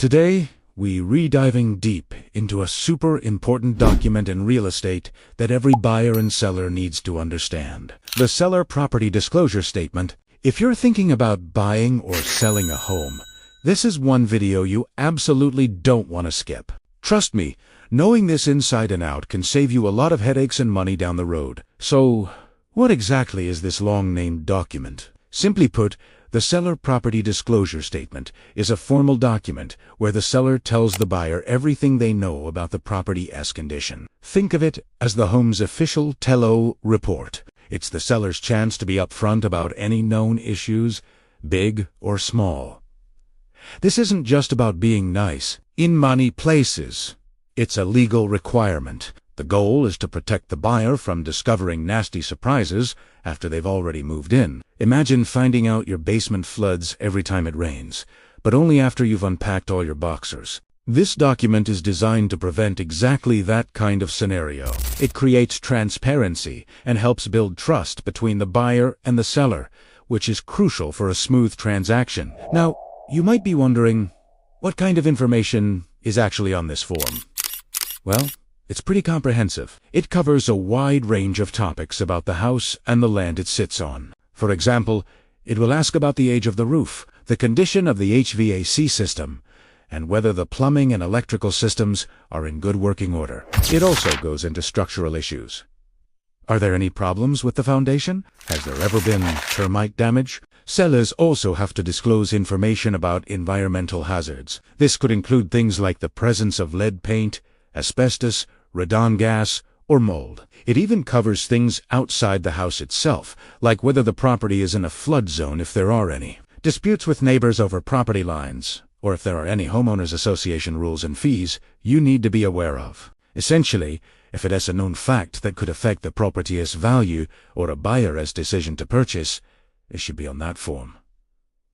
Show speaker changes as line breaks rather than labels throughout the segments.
Today, we're diving deep into a super important document in real estate that every buyer and seller needs to understand. The Seller Property Disclosure Statement. If you're thinking about buying or selling a home, this is one video you absolutely don't want to skip. Trust me, knowing this inside and out can save you a lot of headaches and money down the road. So, what exactly is this long-named document? Simply put, the Seller Property Disclosure Statement is a formal document where the seller tells the buyer everything they know about the property's condition. Think of it as the home's official tell-all report. It's the seller's chance to be upfront about any known issues, big or small. This isn't just about being nice. In many places, it's a legal requirement. The goal is to protect the buyer from discovering nasty surprises after they've already moved in. Imagine finding out your basement floods every time it rains, but only after you've unpacked all your boxers. This document is designed to prevent exactly that kind of scenario. It creates transparency and helps build trust between the buyer and the seller, which is crucial for a smooth transaction. Now, you might be wondering, what kind of information is actually on this form? Well, it's pretty comprehensive. It covers a wide range of topics about the house and the land it sits on. For example, it will ask about the age of the roof, the condition of the HVAC system, and whether the plumbing and electrical systems are in good working order. It also goes into structural issues. Are there any problems with the foundation? Has there ever been termite damage? Sellers also have to disclose information about environmental hazards. This could include things like the presence of lead paint, asbestos, radon gas, or mold. It even covers things outside the house itself, like whether the property is in a flood zone if there are any, disputes with neighbors over property lines, or if there are any homeowners association rules and fees you need to be aware of. Essentially, if it has a known fact that could affect the property's value or a buyer's decision to purchase, it should be on that form.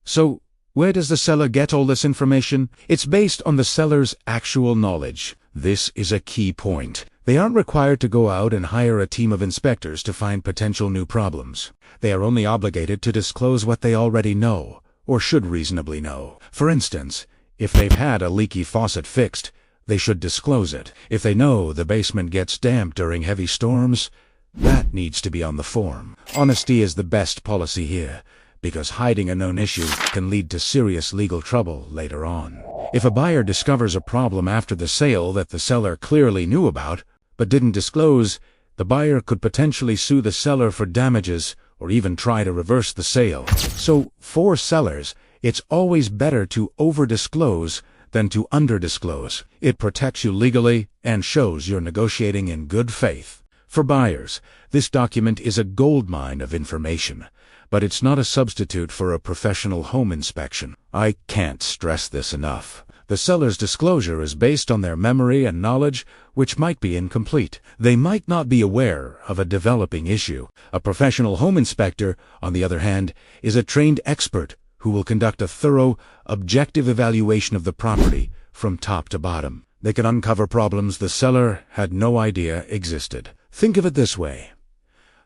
So, where does the seller get all this information? It's based on the seller's actual knowledge. This is a key point. They aren't required to go out and hire a team of inspectors to find potential new problems. They are only obligated to disclose what they already know, or should reasonably know. For instance, if they've had a leaky faucet fixed, they should disclose it. If they know the basement gets damp during heavy storms, that needs to be on the form. Honesty is the best policy here, because hiding a known issue can lead to serious legal trouble later on. If a buyer discovers a problem after the sale that the seller clearly knew about, but didn't disclose, the buyer could potentially sue the seller for damages or even try to reverse the sale. So, for sellers, it's always better to over-disclose than to under-disclose. It protects you legally and shows you're negotiating in good faith. For buyers, this document is a goldmine of information, but it's not a substitute for a professional home inspection. I can't stress this enough. The seller's disclosure is based on their memory and knowledge, which might be incomplete. They might not be aware of a developing issue. A professional home inspector, on the other hand, is a trained expert who will conduct a thorough, objective evaluation of the property from top to bottom. They can uncover problems the seller had no idea existed. Think of it this way.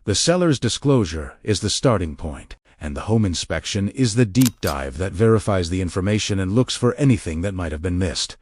The seller's disclosure is the starting point, and the home inspection is the deep dive that verifies the information and looks for anything that might have been missed.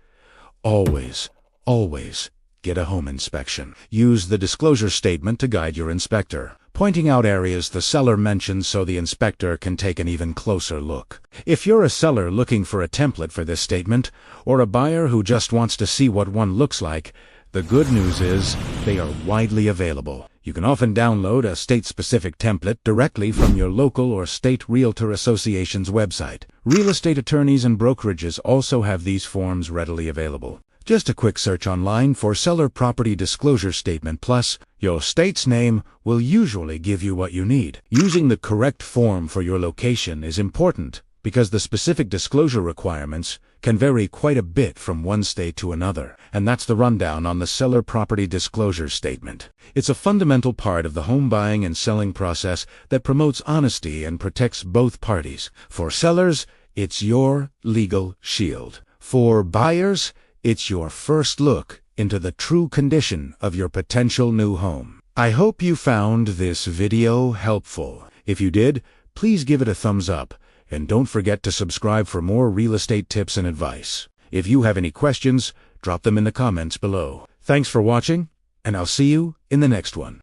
Always, always get a home inspection. Use the disclosure statement to guide your inspector, pointing out areas the seller mentions so the inspector can take an even closer look. If you're a seller looking for a template for this statement, or a buyer who just wants to see what one looks like, the good news is they are widely available. You can often download a state-specific template directly from your local or state realtor association's website. Real estate attorneys and brokerages also have these forms readily available. Just a quick search online for Seller Property Disclosure Statement Plus, your state's name will usually give you what you need. Using the correct form for your location is important because the specific disclosure requirements can vary quite a bit from one state to another. And that's the rundown on the Seller Property Disclosure Statement. It's a fundamental part of the home buying and selling process that promotes honesty and protects both parties. For sellers, it's your legal shield. For buyers, it's your first look into the true condition of your potential new home. I hope you found this video helpful. If you did, please give it a thumbs up. And don't forget to subscribe for more real estate tips and advice. If you have any questions, drop them in the comments below. Thanks for watching, and I'll see you in the next one.